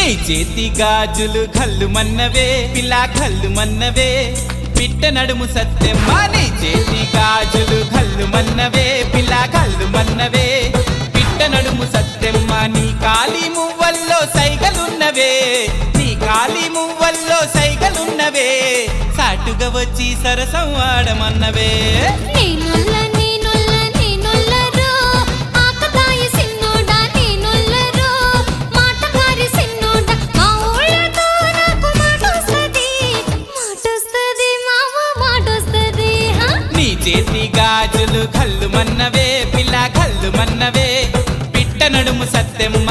నీ చేతి గాజులు కళ్ళు మన్నవే పిల్ల కళ్ళు మన్నవే పిట్ట నడుము సత్తెమ్మ నీ చేతి గాజులు కళ్ళు మన్నవే పిల్ల కళ్ళు మన్నవే పిట్ట నడుము సత్తెమ్మ నీ కాలి మువ్వల్లో సైగలున్నవే నీ కాలి మువ్వల్లో సైగలున్నవే సాటుగా వచ్చి సరసం ఆడమన్నవే చేతి గాజులు కళ్ళు మన్నవే పిల్ల కళ్ళు మన్నవే పిట్ట నడుము సత్తెమ్మ